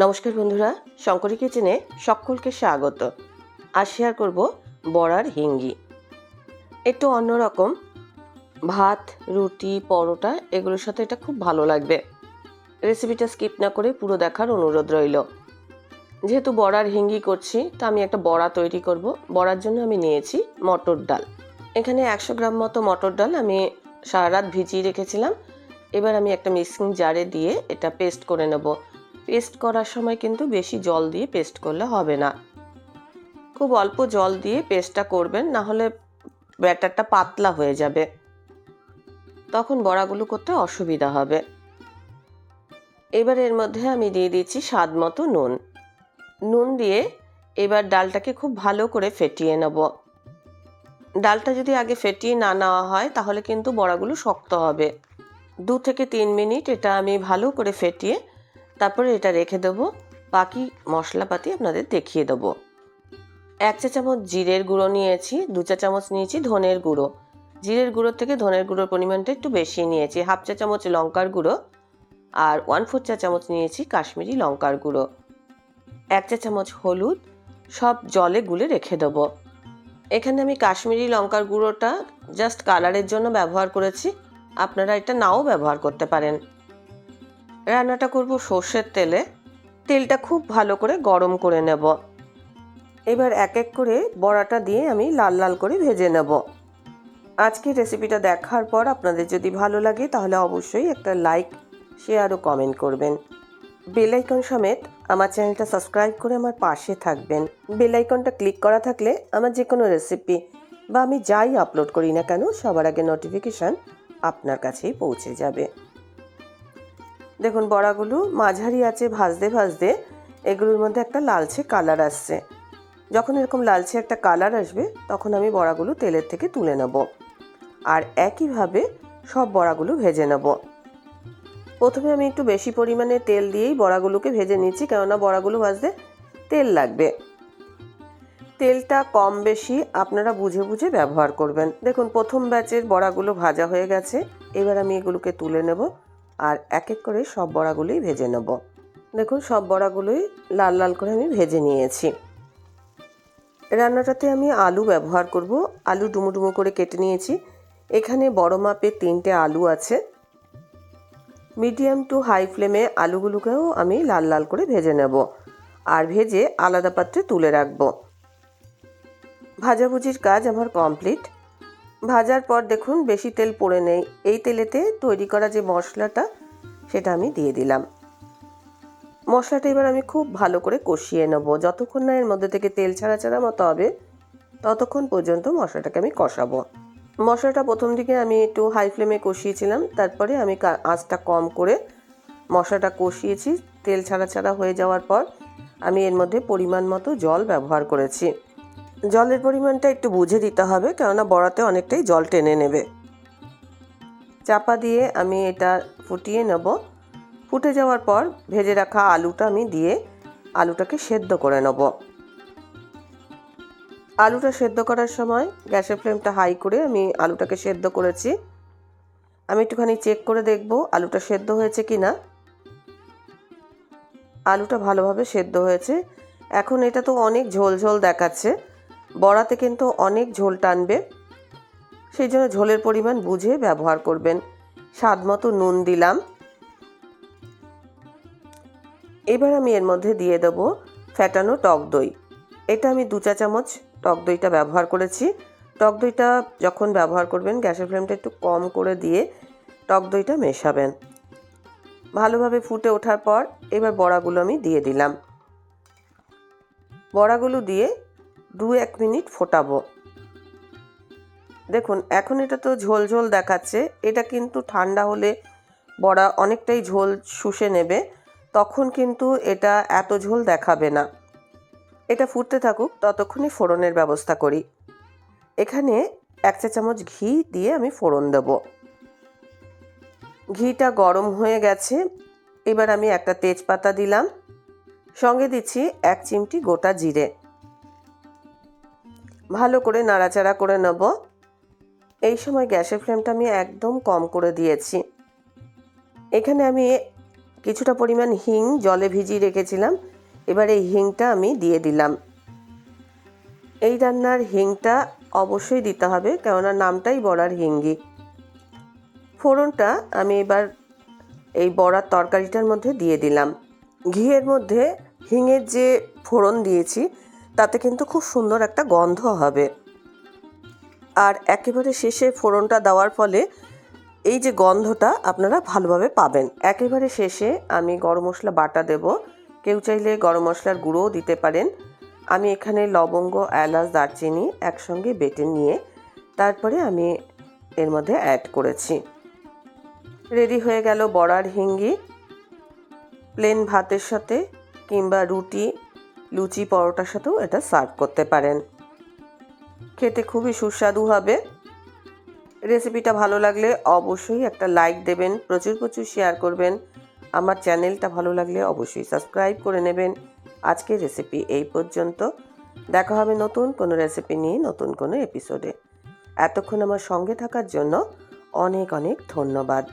নমস্কার বন্ধুরা, শঙ্করী কিচেনে সকলকে স্বাগত। আজ শেয়ার করব বড়ার হিঙ্গি। একটু অন্যরকম, ভাত, রুটি, পরোটা এগুলোর সাথে এটা খুব ভালো লাগবে। রেসিপিটা স্কিপ না করে পুরো দেখার অনুরোধ রইল। যেহেতু বড়ার হিঙ্গি করছি, তা আমি একটা বড়া তৈরি করব। বড়ার জন্য আমি নিয়েছি মটর ডাল। এখানে 100 গ্রাম মতো মটর ডাল আমি সারা রাত ভিজিয়ে রেখেছিলাম। এবার আমি একটা মিক্সিং জারে দিয়ে এটা পেস্ট করে নেব। পেস্ট করার সময় কিন্তু বেশি জল দিয়ে পেস্ট করলে হবে না, খুব অল্প জল দিয়ে পেস্টটা করবেন, না হলে ব্যাটারটা পাতলা হয়ে যাবে, তখন বড়াগুলো করতে অসুবিধা হবে। এবার এর মধ্যে আমি দিয়ে দিচ্ছি স্বাদ মতো নুন দিয়ে এবার ডালটাকে খুব ভালো করে ফেটিয়ে নেব। ডালটা যদি আগে ফেটিয়ে না নেওয়া হয় তাহলে কিন্তু বড়াগুলো শক্ত হবে। 2 থেকে 3 মিনিট এটা আমি ভালো করে ফেটিয়ে তারপরে এটা রেখে দেবো। বাকি মশলাপাতি আপনাদের দেখিয়ে দেবো। 1 চা চামচ জিরের গুঁড়ো নিয়েছি, 2 চা চামচ নিয়েছি ধনের গুঁড়ো। জিরের গুঁড়োর থেকে ধনের গুঁড়োর পরিমাণটা একটু বেশি নিয়েছি। 1/2 চা চামচ লঙ্কার গুঁড়ো আর 1/4 চা চামচ নিয়েছি কাশ্মীরি লঙ্কার গুঁড়ো। 1 চা চামচ হলুদ, সব জলে গুলে রেখে দেবো। এখানে আমি কাশ্মীরি লঙ্কার গুঁড়োটা জাস্ট কালারের জন্য ব্যবহার করেছি, আপনারা এটা নাও ব্যবহার করতে পারেন। রান্নাটা করব সর্ষের তেলে। তেলটা খুব ভালো করে গরম করে নেব। এবার এক এক করে বড়াটা দিয়ে আমি লাল লাল করে ভেজে নেব। আজকের রেসিপিটা দেখার পর আপনাদের যদি ভালো লাগে তাহলে অবশ্যই একটা লাইক, শেয়ার ও কমেন্ট করবেন। বেল আইকন সমেত আমার চ্যানেলটা সাবস্ক্রাইব করে আমার পাশে থাকবেন। বেল আইকনটা ক্লিক করা থাকলে আমার যে কোনো রেসিপি বা আমি যাই আপলোড করি না কেন সবার আগে নোটিফিকেশান আপনার কাছেই পৌঁছে যাবে। দেখুন বড়াগুলো মাঝারি আছে ভাজতে ভাজতে এগুলোর মধ্যে একটা লালচে কালার আসছে। যখন এরকম লালচে একটা কালার আসবে তখন আমি বড়াগুলো তেলের থেকে তুলে নেব আর একইভাবে সব বড়াগুলো ভেজে নেব। প্রথমে আমি একটু বেশি পরিমাণে তেল দিয়েই বড়াগুলোকে ভেজে নিচ্ছি, কেননা বড়াগুলো ভাজতে তেল লাগবে। তেলটা কম বেশি আপনারা বুঝে বুঝে ব্যবহার করবেন। দেখুন প্রথম ব্যাচের বড়াগুলো ভাজা হয়ে গেছে। এবার আমি এগুলোকে তুলে নেব আর এক এক করে সব বড়াগুলোই ভেজে নেব। দেখুন সব বড়াগুলোই লাল লাল করে আমি ভেজে নিয়েছি। রান্নাটাতে আমি আলু ব্যবহার করব। আলু ডুমো ডুমো করে কেটে নিয়েছি। এখানে বড় মাপের 3টে আলু আছে। মিডিয়াম টু হাই ফ্লেমে আলুগুলোকেও আমি লাল লাল করে ভেজে নেব আর ভেজে আলাদা পাত্রে তুলে রাখব। ভাজাভুজির কাজ আমার কমপ্লিট। ভাজার পর দেখুন বেশি তেল পড়ে নেই। এই তেলেতে তৈরি করা যে মশলাটা সেটা আমি দিয়ে দিলাম। মশলাটা এবার আমি খুব ভালো করে কষিয়ে নেব। যতক্ষণ না এর মধ্যে থেকে তেল ছাড়া ছাড়া মতো হবে ততক্ষণ পর্যন্ত মশলাটাকে আমি কষাবো। মশলাটা প্রথম দিকে আমি একটু হাই ফ্লেমে কষিয়েছিলাম, তারপরে আমি আঁচটা কম করে মশলাটা কষিয়েছি। তেল ছাড়া ছাড়া হয়ে যাওয়ার পর আমি এর মধ্যে পরিমাণ মতো জল ব্যবহার করেছি। জলের পরিমাণটা একটু বুঝে দিতে হবে, কেননা বড়াতে অনেকটাই জল টেনে নেবে। চাপা দিয়ে আমি এটা ফুটিয়ে নেব। ফুটে যাওয়ার পর ভেজে রাখা আলুটা আমি দিয়ে আলুটাকে সেদ্ধ করে নেব। আলুটা সেদ্ধ করার সময় গ্যাসের ফ্লেমটা হাই করে আমি আলুটাকে সেদ্ধ করেছি। আমি একটুখানি চেক করে দেখব আলুটা সেদ্ধ হয়েছে কি না। আলুটা ভালোভাবে সেদ্ধ হয়েছে। এখন এটা তো অনেক ঝোল ঝোল দেখাচ্ছে, বড়াতে কিন্তু অনেক ঝোল টানবে, সেই জন্য ঝোলের পরিমাণ বুঝে ব্যবহার করবেন। স্বাদ মতো নুন দিলাম। এবার আমি এর মধ্যে দিয়ে দেবো ফ্যাটানো টক দই। এটা আমি 2 চা চামচ টক দইটা ব্যবহার করেছি। টক দইটা যখন ব্যবহার করবেন গ্যাসের ফ্লেমটা একটু কম করে দিয়ে টক দইটা মেশাবেন। ভালোভাবে ফুটে ওঠার পর এবার বড়াগুলো আমি দিয়ে দিলাম। বড়াগুলো দিয়ে 2-1 মিনিট ফোটাবো। দেখুন এখন এটা তো ঝোল ঝোল দেখাচ্ছে, এটা কিন্তু ঠান্ডা হলে বড়া অনেকটাই ঝোল শুষে নেবে, তখন কিন্তু এটা এত ঝোল দেখাবে না। এটা ফুটতে থাকুক, ততক্ষণই ফোড়নের ব্যবস্থা করি। এখানে 1 চা চামচ ঘি দিয়ে আমি ফোড়ন দেব। ঘিটা গরম হয়ে গেছে। এবার আমি একটা তেজপাতা দিলাম, সঙ্গে দিচ্ছি 1 চিমটি গোটা জিরে। ভালো করে নাড়াচাড়া করে নেব। এই সময় গ্যাসের ফ্লেমটা আমি একদম কম করে দিয়েছি। এখানে আমি কিছুটা পরিমাণ হিং জলে ভিজিয়ে রেখেছিলাম, এবার এই হিংটা আমি দিয়ে দিলাম। এই রান্নার হিংটা অবশ্যই দিতে হবে, কেননা নামটাই বড়ার হিঙ্গি। ফোড়নটা আমি এবার এই বড়ার তরকারিটার মধ্যে দিয়ে দিলাম। ঘিয়ের মধ্যে হিঙের যে ফোড়ন দিয়েছি তাতে কিন্তু খুব সুন্দর একটা গন্ধ হবে। আর একেবারে শেষে ফোড়নটা দেওয়ার ফলে এই যে গন্ধটা আপনারা ভালোভাবে পাবেন। একেবারে শেষে আমি গরম মশলা বাটা দেব, কেউ চাইলে গরম মশলার গুঁড়োও দিতে পারেন। আমি এখানে লবঙ্গ, এলাচ, দারচিনি একসঙ্গে বেটে নিয়ে তারপরে আমি এর মধ্যে অ্যাড করেছি। রেডি হয়ে গেল বড়ার হিঙ্গি। প্লেন ভাতের সাথে কিংবা রুটি, লুচি, পরোটার সাথেও এটা সার্ভ করতে পারেন। খেতে খুবই সুস্বাদু হবে। রেসিপিটা ভালো লাগলে অবশ্যই একটা লাইক দেবেন, প্রচুর প্রচুর শেয়ার করবেন। আমার চ্যানেলটা ভালো লাগলে অবশ্যই সাবস্ক্রাইব করে নেবেন। আজকের রেসিপি এই পর্যন্ত। দেখা হবে নতুন কোনো রেসিপি নিয়ে নতুন কোনো এপিসোডে। এতক্ষণ আমার সঙ্গে থাকার জন্য অনেক অনেক ধন্যবাদ।